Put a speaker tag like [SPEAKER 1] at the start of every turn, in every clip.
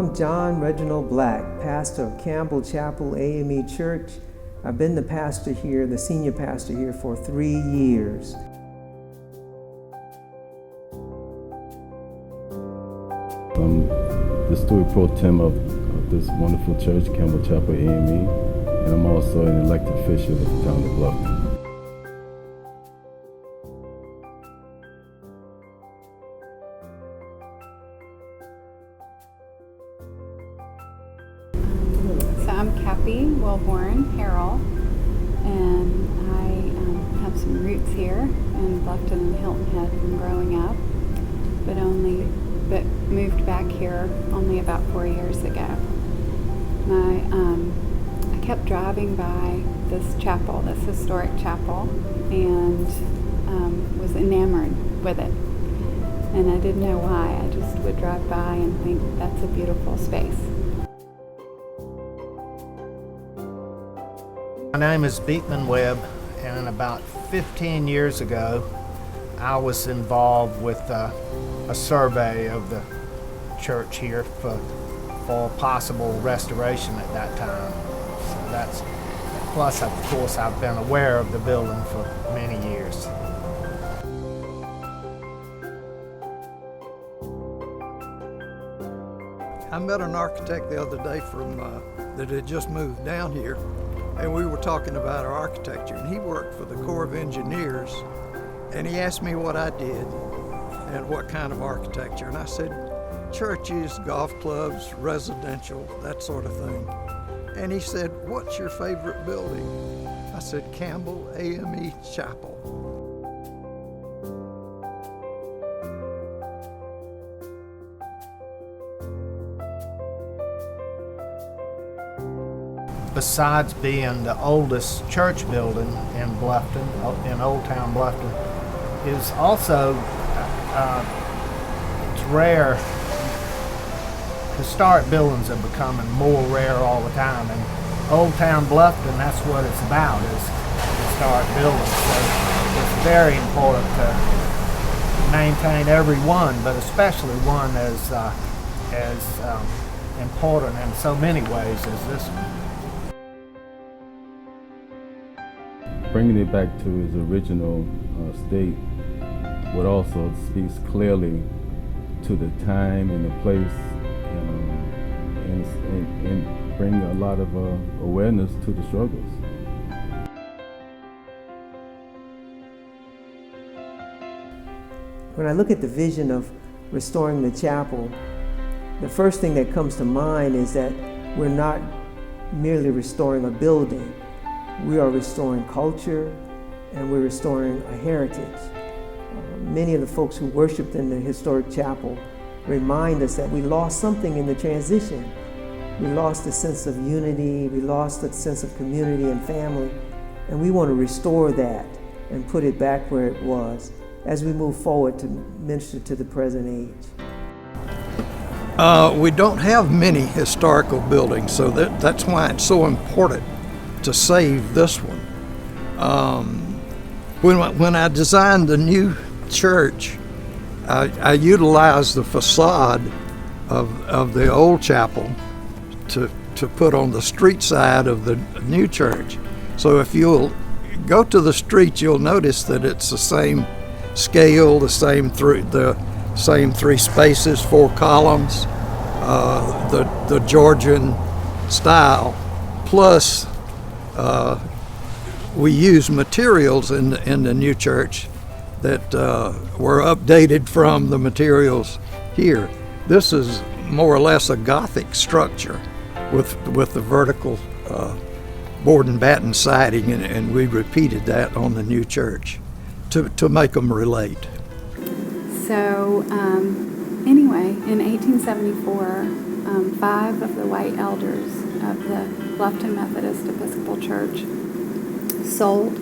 [SPEAKER 1] I'm John Reginald Black, pastor of Campbell Chapel AME Church. I've been the pastor here, the senior pastor here, for 3 years.
[SPEAKER 2] I'm the steward pro tem of this wonderful church, Campbell Chapel AME, and I'm also an elected official of the town of Bluffton.
[SPEAKER 3] I'm Cappy Wilborn Harrell, and I have some roots here in Bluffton and Hilton Head from growing up, but moved back here only about 4 years ago. I kept driving by this chapel, this historic chapel, and was enamored with it. And I didn't know why. I just would drive by and think that's a beautiful space.
[SPEAKER 4] My name is Beekman Webb, and about 15 years ago I was involved with a survey of the church here for possible restoration at that time. So plus of course I've been aware of the building for many years.
[SPEAKER 5] I met an architect the other day that had just moved down here, and we were talking about our architecture, and he worked for the Corps of Engineers, and he asked me what I did and what kind of architecture, and I said churches, golf clubs, residential, that sort of thing. And he said, "What's your favorite building?" I said, "Campbell AME Chapel."
[SPEAKER 4] Besides being the oldest church building in Bluffton, in Old Town Bluffton, is also, it's rare. Historic buildings are becoming more rare all the time, and Old Town Bluffton, that's what it's about, is historic buildings. So it's very important to maintain every one, but especially one as important in so many ways as this one.
[SPEAKER 2] Bringing it back to its original state, what also speaks clearly to the time and the place, and bring a lot of awareness to the struggles.
[SPEAKER 1] When I look at the vision of restoring the chapel, the first thing that comes to mind is that we're not merely restoring a building. We are restoring culture, and we're restoring a heritage. Many of the folks who worshiped in the historic chapel remind us that we lost something in the transition. We lost a sense of unity, we lost a sense of community and family, and we want to restore that and put it back where it was as we move forward to minister to the present age.
[SPEAKER 5] We don't have many historical buildings, so that's why it's so important to save this one. When I designed the new church, I utilized the facade of the old chapel to put on the street side of the new church. So if you'll go to the street, you'll notice that it's the same scale, the same three spaces, 4 columns, the Georgian style, plus we use materials in the new church that were updated from the materials here. This is more or less a Gothic structure with the vertical board and batten siding, and we repeated that on the new church to make them relate.
[SPEAKER 3] So anyway, in 1874, 5 of the white elders of the Bluffton Methodist Episcopal Church sold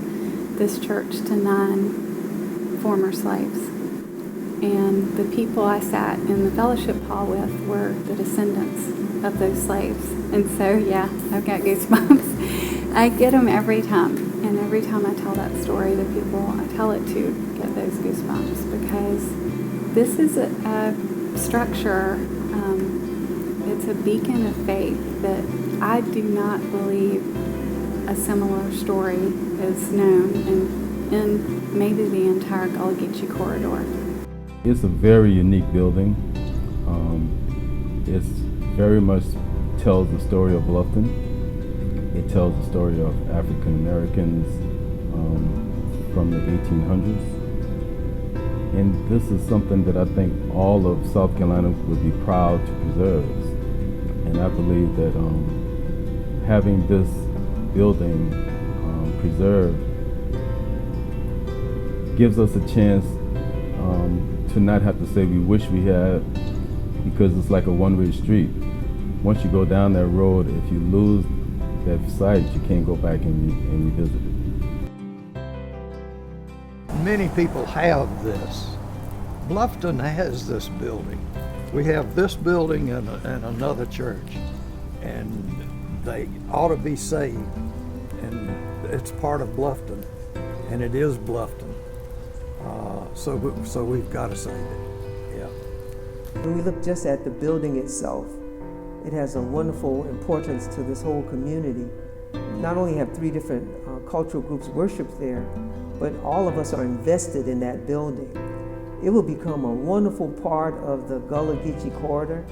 [SPEAKER 3] this church to 9 former slaves. And the people I sat in the fellowship hall with were the descendants of those slaves. And so, yeah, I've got goosebumps. I get them every time. And every time I tell that story, the people I tell it to get those goosebumps, because this is a structure. it's a beacon of faith that I do not believe a similar story is known in maybe the entire Gullah Geechee corridor.
[SPEAKER 2] It's a very unique building. It's very much tells the story of Bluffton. It tells the story of African Americans from the 1800s. And this is something that I think all of South Carolina would be proud to preserve. And I believe that having this building preserved gives us a chance to not have to say we wish we had, because it's like a one-way street. Once you go down that road, if you lose that site, you can't go back and revisit it.
[SPEAKER 5] Many people have this. Bluffton has this building. We have this building and another church, and they ought to be saved. And it's part of Bluffton, and it is Bluffton. So we've got to save it. Yeah.
[SPEAKER 1] When we look just at the building itself, it has a wonderful importance to this whole community. Not only have 3 different cultural groups worship there, but all of us are invested in that building. It will become a wonderful part of the Gullah Geechee corridor,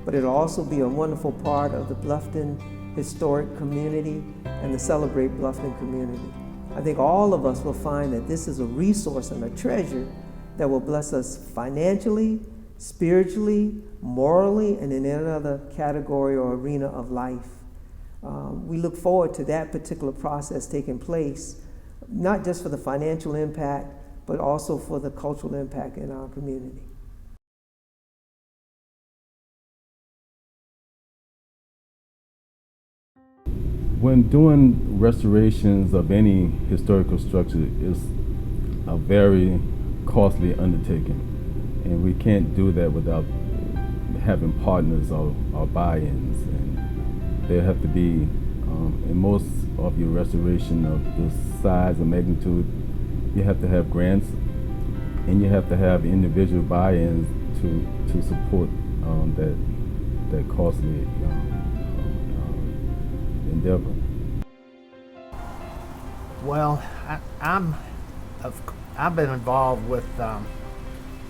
[SPEAKER 1] but it'll also be a wonderful part of the Bluffton historic community and the Celebrate Bluffton community. I think all of us will find that this is a resource and a treasure that will bless us financially, spiritually, morally, and in any other category or arena of life. We look forward to that particular process taking place, not just for the financial impact, but also for the cultural impact in our community.
[SPEAKER 2] When doing restorations of any historical structure, it's a very costly undertaking, and we can't do that without having partners or buy-ins. And there have to be, in most of your restoration of this size and magnitude, you have to have grants, and you have to have individual buy-ins to support that costly endeavor.
[SPEAKER 4] Well, I've been involved with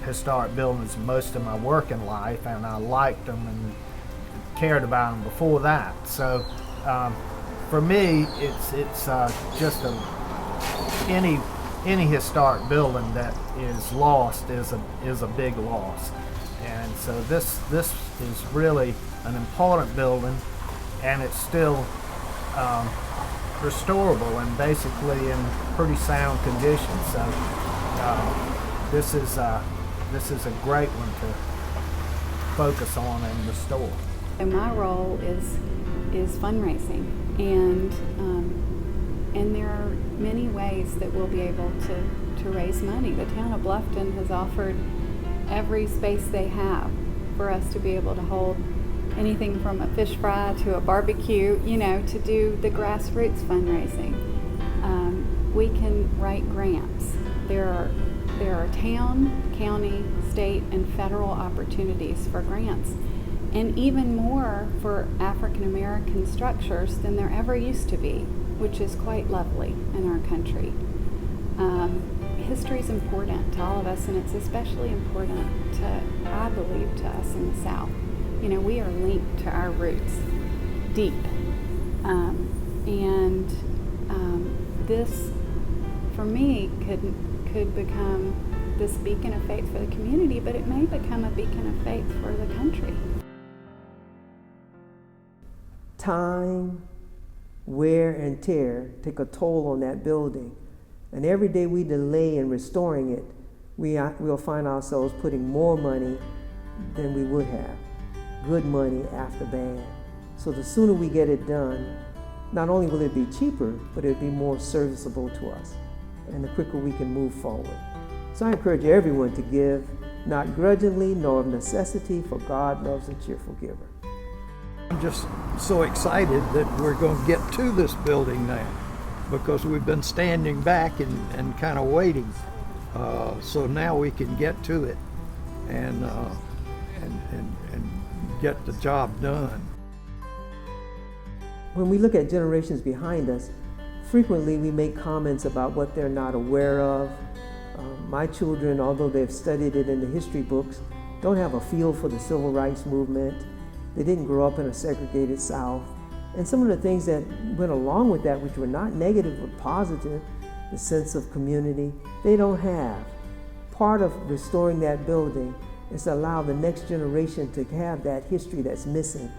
[SPEAKER 4] historic buildings most of my working life, and I liked them and cared about them before that. So for me, it's just any historic building that is lost is a big loss. And so this is really an important building, and it's still restorable and basically in pretty sound condition. So this is a great one to focus on and restore.
[SPEAKER 3] And my role is fundraising, and there are many ways that we'll be able to raise money. The town of Bluffton has offered every space they have for us to be able to hold anything from a fish fry to a barbecue, to do the grassroots fundraising. We can write grants. There are town, county, state, and federal opportunities for grants, and even more for African American structures than there ever used to be, which is quite lovely in our country. History is important to all of us, and it's especially important I believe, to us in the South. We are linked to our roots deep. This, for me, could become this beacon of faith for the community, but it may become a beacon of faith for the country.
[SPEAKER 1] Time, wear, and tear take a toll on that building. And every day we delay in restoring it, we'll find ourselves putting more money than we would have. Good money after bad. So the sooner we get it done, not only will it be cheaper, but it'll be more serviceable to us. And the quicker we can move forward. So I encourage everyone to give, not grudgingly nor of necessity, for God loves a cheerful giver.
[SPEAKER 5] I'm just so excited that we're going to get to this building now, because we've been standing back and kind of waiting. So now we can get to it and and get the job done.
[SPEAKER 1] When we look at generations behind us, frequently we make comments about what they're not aware of. My children, although they've studied it in the history books, don't have a feel for the civil rights movement. They didn't grow up in a segregated South. And some of the things that went along with that, which were not negative but positive, the sense of community, they don't have. Part of restoring that building is to allow the next generation to have that history that's missing.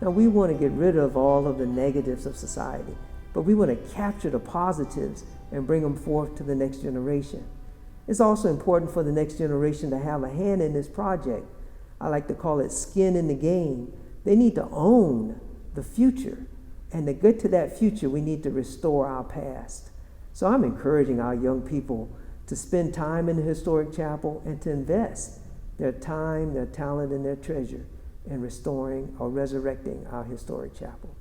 [SPEAKER 1] Now, we want to get rid of all of the negatives of society, but we want to capture the positives and bring them forth to the next generation. It's also important for the next generation to have a hand in this project. I like to call it skin in the game. They need to own the future. And to get to that future, we need to restore our past. So I'm encouraging our young people to spend time in the historic chapel and to invest their time, their talent, and their treasure in restoring or resurrecting our historic chapel.